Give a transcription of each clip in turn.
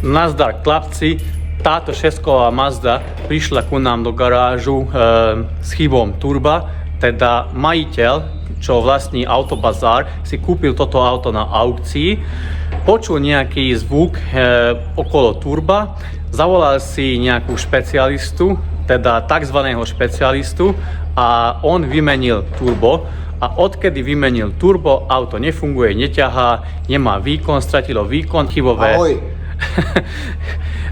Nazdar chlapci, táto 6-kolová Mazda prišla ku nám do garážu s chybom turba, teda majiteľ, čo vlastní Autobazár, si kúpil toto auto na aukcii, počul nejaký zvuk okolo turba, zavolal si nejakú špecialistu, teda takzvaného špecialistu, a on vymenil turbo. A odkedy vymenil turbo, auto nefunguje, neťahá, nemá výkon, stratilo výkon, chybové... Ahoj.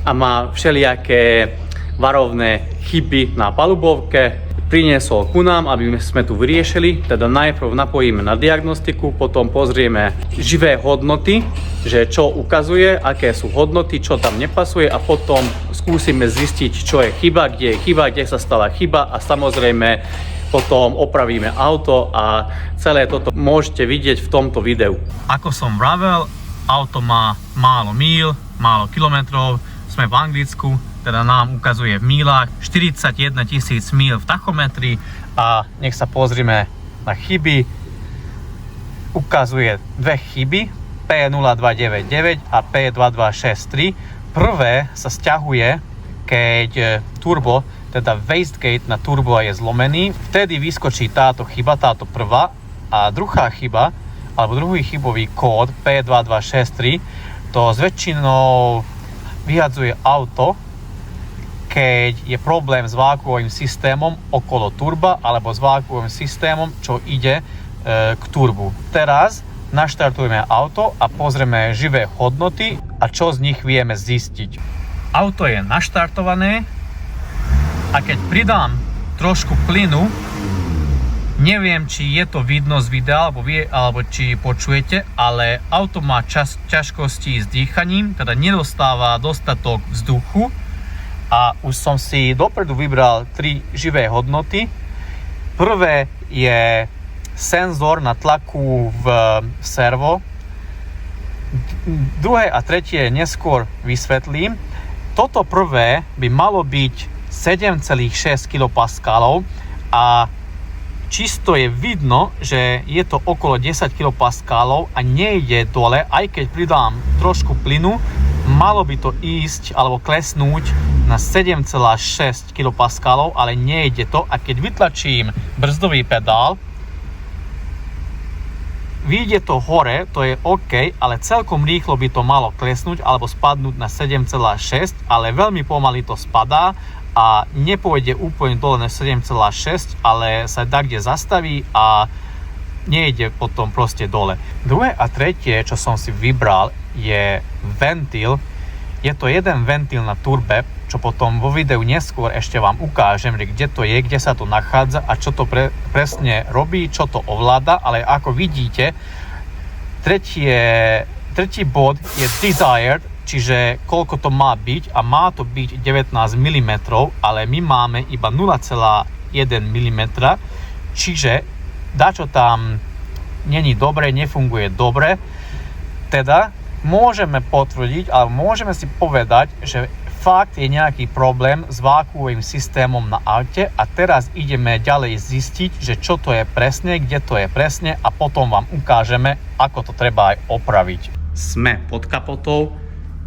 A má všelijaké varovné chyby na palubovke. Priniesol ku nám, aby sme tu vyriešili. Teda najprv napojíme na diagnostiku, potom pozrieme živé hodnoty, že čo ukazuje, aké sú hodnoty, čo tam nepasuje, a potom skúsime zistiť, čo je chyba, kde sa stala chyba, a samozrejme potom opravíme auto, a celé toto môžete vidieť v tomto videu. Ako som vravel, auto má málo míl, málo kilometrov, sme v Anglicku, teda nám ukazuje v mílach 41 000 míl v tachometri, a nech sa pozrime na chyby. Ukazuje dve chyby, P0299 a P2263. Prvé sa sťahuje, keď turbo, teda wastegate na turbo je zlomený, vtedy vyskočí táto chyba, táto prvá, a druhá chyba, alebo druhý chybový kód P2263, to zväčšinou vyhadzuje auto, keď je problém s vákuovým systémom okolo turba, alebo s vákuovým systémom, čo ide k turbu. Teraz naštartujeme auto a pozrieme živé hodnoty a čo z nich vieme zistiť. Auto je naštartované, a keď pridám trošku plynu, neviem, či je to vidno z videa, alebo či počujete, ale auto má ťažkosti s dýchaním, teda nedostáva dostatok vzduchu, a už som si dopredu vybral 3 živé hodnoty. Prvé je senzor na tlaku v servo. Druhé a tretie neskôr vysvetlím. Toto prvé by malo byť 7,6 kPa, a čisto je vidno, že je to okolo 10 kPa a nejde dole, aj keď pridám trošku plynu, malo by to ísť alebo klesnúť na 7,6 kPa, ale nejde to, a keď vytlačím brzdový pedál, vyjde to hore, to je OK, ale celkom rýchlo by to malo klesnúť alebo spadnúť na 7,6, ale veľmi pomaly to spadá a nepôjde úplne dole na 7,6, ale sa kde zastaví a nejde potom proste dole. Druhé a tretie, čo som si vybral, je ventil. Je to jeden ventil na turbe, čo potom vo videu neskôr ešte vám ukážem, kde to je, kde sa to nachádza a čo to presne robí, čo to ovláda, ale ako vidíte, tretí bod je desired, čiže koľko to má byť, a má to byť 19 mm, ale my máme iba 0,1 mm, čiže dačo tam není dobre, nefunguje dobre. Teda môžeme potvrdiť, ale môžeme si povedať, že fakt je nejaký problém s vákuovým systémom na aute, a teraz ideme ďalej zistiť, že čo to je presne, kde to je presne, a potom vám ukážeme, ako to treba aj opraviť. Sme pod kapotou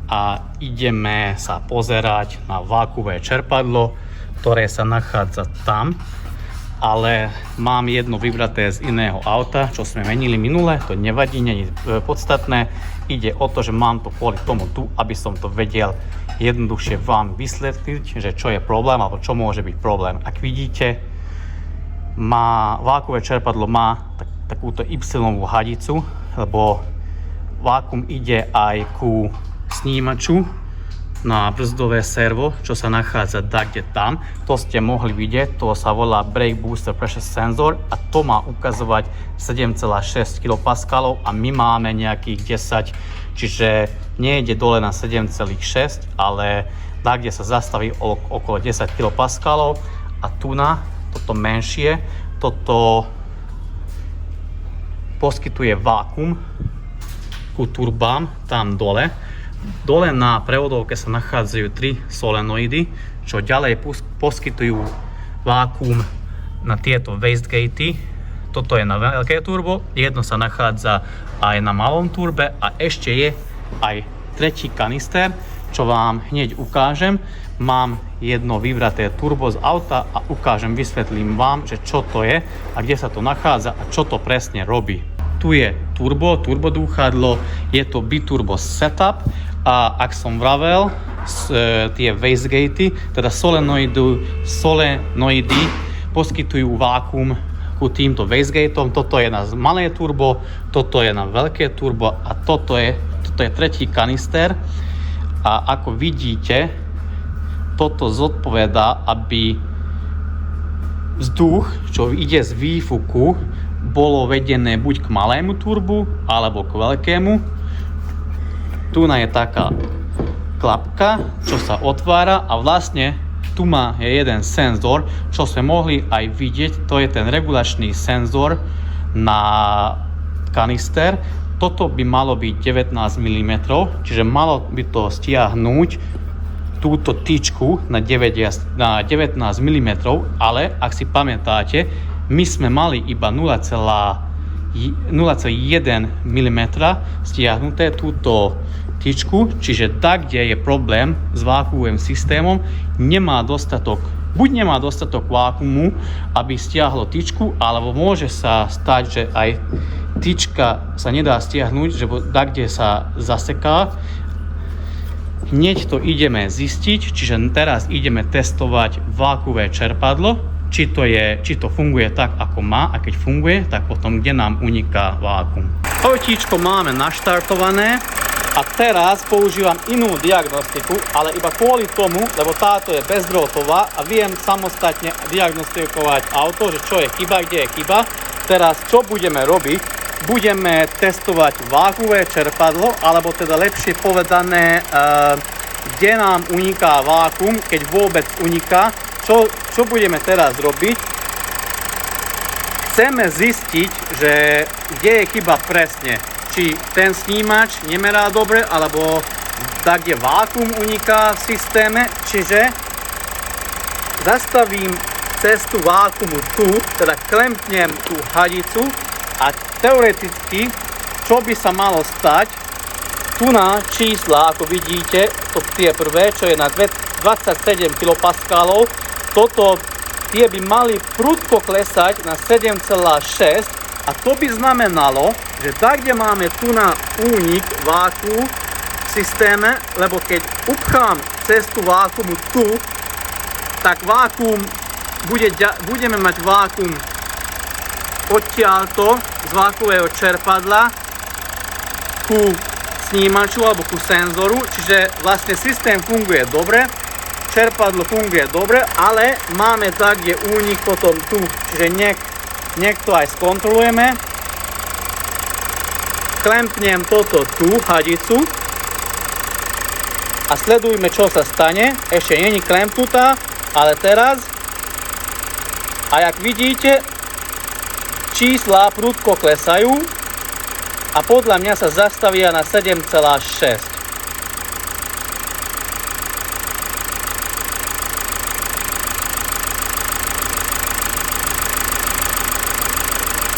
a ideme sa pozerať na vákuové čerpadlo, ktoré sa nachádza tam, ale mám jedno vybraté z iného auta, čo sme menili minule, to nevadí, nie je podstatné. Ide o to, že mám to kvôli tomu tu, aby som to vedel jednoduchšie vám vysvetliť, že čo je problém, alebo čo môže byť problém. Ak vidíte, vákuové čerpadlo má takúto Y-ovú hadicu, lebo vákuum ide aj ku snímaču na brzdové servo, čo sa nachádza kde tam. To ste mohli vidieť, to sa volá Brake Booster Pressure Sensor, a to má ukazovať 7,6 kPa a my máme nejakých 10, čiže nejde dole na 7,6, ale kde sa zastaví okolo 10 kPa, a tu na toto menšie, toto poskytuje vákuum ku turbám tam dole. Dole na prevodovke sa nachádzajú 3 solenoidy, čo ďalej poskytujú vákuum na tieto wastegatey. Toto je na veľké turbo, jedno sa nachádza aj na malom turbe, a ešte je aj tretí kanister, čo vám hneď ukážem. Mám jedno vyvraté turbo z auta a ukážem, vysvetlím vám, že čo to je a kde sa to nachádza a čo to presne robí. Tu je turbodúchadlo, je to biturbo setup a ak som vravel, tie wastegatey, teda solenoidy poskytujú vákuum ku týmto wastegateom. Toto je na malé turbo, toto je na veľké turbo a toto je tretí kanister. A ako vidíte, toto zodpovedá, aby vzduch, čo ide z výfuku, bolo vedené buď k malému turbu, alebo k veľkému. Tu je taká klapka, čo sa otvára a vlastne tu je jeden senzor, čo sme mohli aj vidieť, to je ten regulačný senzor na kanister. Toto by malo byť 19 mm, čiže malo by to stiahnuť túto tyčku na 19 mm, ale ak si pamätáte, my sme mali iba 0,1 mm stiahnuté túto tyčku, čiže tak, kde je problém s vákuovým systémom, buď nemá dostatok vákuumu, aby stiahlo tyčku, alebo môže sa stať, že aj tyčka sa nedá stiahnuť, že tak, kde sa zaseká. Hneď to ideme zistiť, čiže teraz ideme testovať vákuové čerpadlo, či to funguje tak, ako má, a keď funguje, tak potom kde nám uniká vákuum. Autíčko máme naštartované. A teraz používam inú diagnostiku, ale iba kvôli tomu, lebo táto je bezdrôtová a viem samostatne diagnostikovať auto, že čo je chyba, kde je chyba. Teraz čo budeme robiť? Budeme testovať vákuové čerpadlo, alebo teda lepšie povedané, kde nám uniká vákuum, keď vôbec uniká. Čo budeme teraz robiť? Chceme zistiť, že kde je chyba presne. Či ten snímač nemerá dobre, alebo tak, kde vákuum uniká v systéme. Čiže zastavím cestu vákuumu tu, teda klempnem tú hadicu a teoreticky, čo by sa malo stať, tu na čísla, ako vidíte, to tie prvé, čo je na 27 kPa, tie by mali prudko klesať na 7,6 a to by znamenalo, že tak, kde máme tu na únik vákuum v systéme, lebo keď upchám cestu vákuumu tu, tak vákuum budeme mať vákuum odtiaľto z vákuového čerpadla ku snímaču alebo ku senzoru, čiže vlastne systém funguje dobre, čerpadlo funguje dobre, ale máme tak, kde únik potom tu, čiže niekto aj skontrolujeme. Klempnem toto tu, hadicu a sledujme, čo sa stane. Ešte není klempnutá, ale teraz, a jak vidíte, čísla prudko klesajú a podľa mňa sa zastavia na 7,6.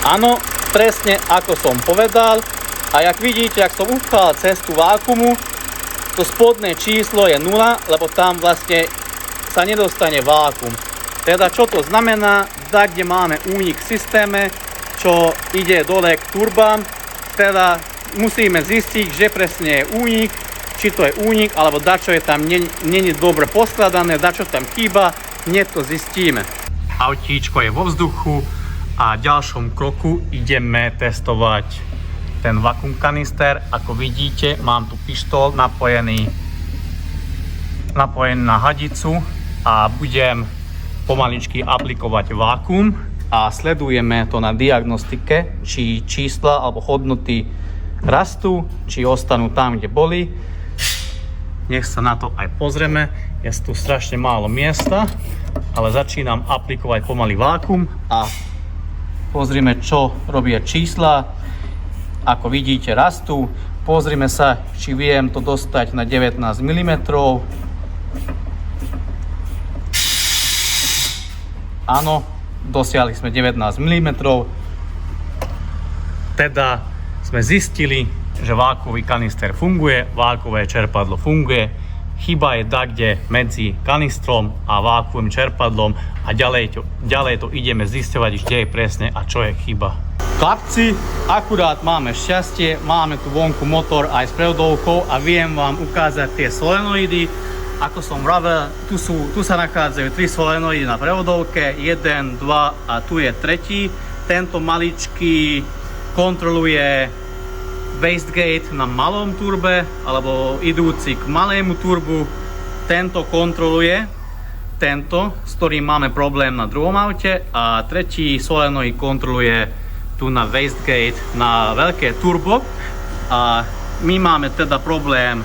Áno, presne ako som povedal. A jak vidíte, ak som upchal cestu vákuumu, to spodné číslo je 0, lebo tam vlastne sa nedostane vákuum. Teda čo to znamená? Tak, kde máme únik v systéme, čo ide dole k turbám, teda musíme zistiť, že presne je únik, či to je únik, alebo dačo je tam není dobre poskladané, dačo tam chýba, hneď to zistíme. Autíčko je vo vzduchu a v ďalšom kroku ideme testovať ten vakuum kanister. Ako vidíte, mám tu pištol napojený na hadicu a budem pomaličky aplikovať vákuum a sledujeme to na diagnostike, či čísla alebo hodnoty rastú, či ostanú tam, kde boli. Nech sa na to aj pozrieme. Je tu strašne málo miesta, ale začínam aplikovať pomaly vákuum a pozrime, čo robia čísla. Ako vidíte, rastú. Pozrime sa, či viem to dostať na 19 mm. Áno, dosiahli sme 19 mm. Teda sme zistili, že vákuový kanister funguje, vákuové čerpadlo funguje. chyba je kde medzi kanistrom a vákuovým čerpadlom a ďalej to ideme zisťovať, kde je presne a čo je chyba. Chlapci, akurát máme šťastie, máme tu vonku motor aj s prevodovkou a viem vám ukázať tie solenoidy. Ako som vravel, tu sa nachádzajú 3 solenoidy na prevodovke, 1, 2 a tu je tretí. Tento maličký kontroluje wastegate na malom turbe alebo idúci k malému turbu. Tento kontroluje tento, s ktorým máme problém na druhom aute, a tretí solenoid kontroluje tu na wastegate na veľké turbo a my máme teda problém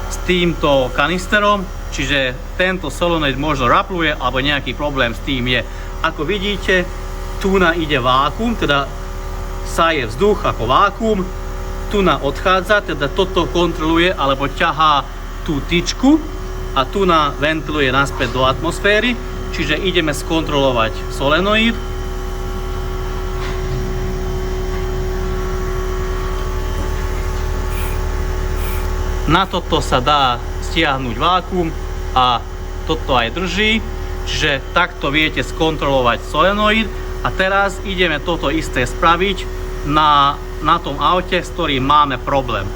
s týmto kanisterom, čiže tento solenoid možno rapluje alebo nejaký problém s tým je. Ako vidíte, tu ide vákuum, teda saje vzduch ako vákuum, tu odchádza, teda toto kontroluje alebo ťahá tú tyčku a tu ventiluje naspäť do atmosféry, čiže ideme skontrolovať solenoid. Na toto sa dá stiahnuť vákuum a toto aj drží, čiže takto viete skontrolovať solenoid. A teraz ideme toto isté spraviť na tom aute, s ktorým máme problém.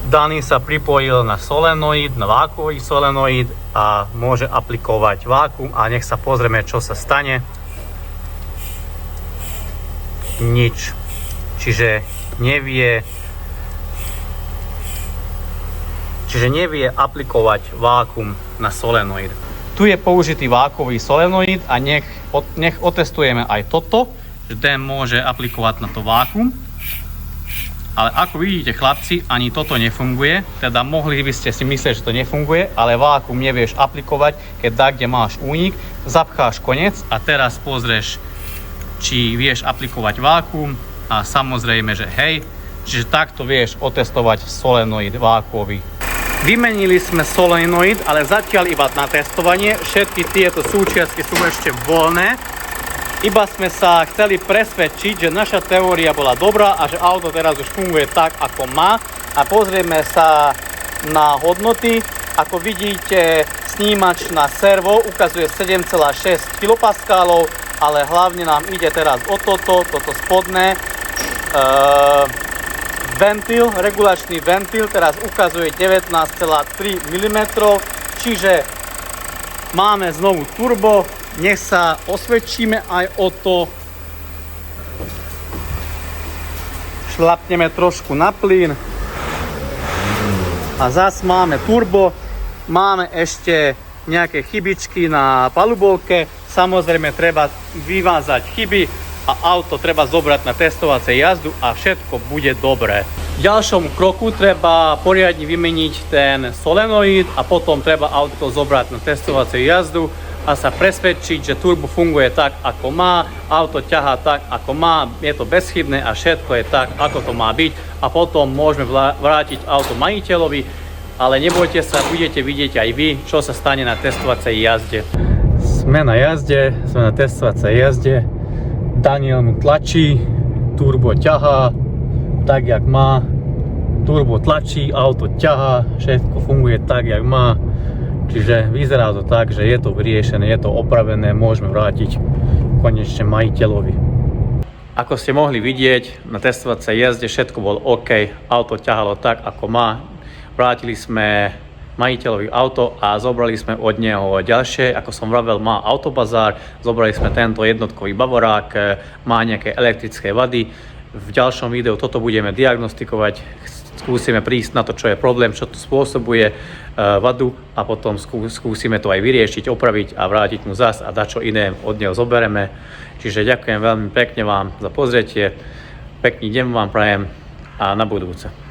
Dani sa pripojil na solenoid, na vákuový solenoid a môže aplikovať vákuum a nech sa pozrieme, čo sa stane. Nič. Čiže nevie aplikovať vákuum na solenoid. Tu je použitý vákuový solenoid a nech otestujeme aj toto, že ten môže aplikovať na to vákuum. Ale ako vidíte, chlapci, ani toto nefunguje, teda mohli by ste si myslieť, že to nefunguje, ale vákuum nevieš aplikovať, keď kde máš únik, zapcháš koniec a teraz pozrieš, či vieš aplikovať vákuum a samozrejme, že hej, čiže takto vieš otestovať solenoid vákuový. Vymenili sme solenoid, ale zatiaľ iba na testovanie. Všetky tieto súčiastky sú ešte voľné. Iba sme sa chceli presvedčiť, že naša teória bola dobrá a že auto teraz už funguje tak, ako má. A pozrieme sa na hodnoty. Ako vidíte, snímač na servo ukazuje 7,6 kPa, ale hlavne nám ide teraz o toto spodné. Ventil, regulačný ventil teraz ukazuje 19,3 mm, čiže máme znovu turbo. Nech sa osvedčíme aj o to. Šlapneme trošku na plyn a zas máme turbo. Máme ešte nejaké chybičky na palubovke, samozrejme treba vymazať chyby a auto treba zobrať na testovacie jazdu a všetko bude dobré. V ďalšom kroku treba poriadne vymeniť ten solenoid a potom treba auto zobrať na testovaciu jazdu a sa presvedčiť, že turbo funguje tak, ako má, auto ťahá tak, ako má, je to bezchybné a všetko je tak, ako to má byť a potom môžeme vrátiť auto majiteľovi, ale nebojte sa, budete vidieť aj vy, čo sa stane na testovacej jazde. Sme na jazde, sme na testovacej jazde. Daniel mu tlačí, turbo ťahá tak, jak má, turbo tlačí, auto ťahá, všetko funguje tak, jak má, čiže vyzerá to tak, že je to vyriešené, je to opravené, môžeme vrátiť konečne majiteľovi. Ako ste mohli vidieť, na testovacej jazde všetko bolo OK, auto ťahalo tak, ako má, vrátili sme majiteľovi auto a zobrali sme od neho ďalšie. Ako som vravel, má autobazár, zobrali sme tento jednotkový bavorák, má nejaké elektrické vady. V ďalšom videu toto budeme diagnostikovať, skúsime prísť na to, čo je problém, čo to spôsobuje vadu a potom skúsime to aj vyriešiť, opraviť a vrátiť mu zas a dačo iné od neho zobereme. Čiže ďakujem veľmi pekne vám za pozretie, pekný deň vám prajem a na budúce.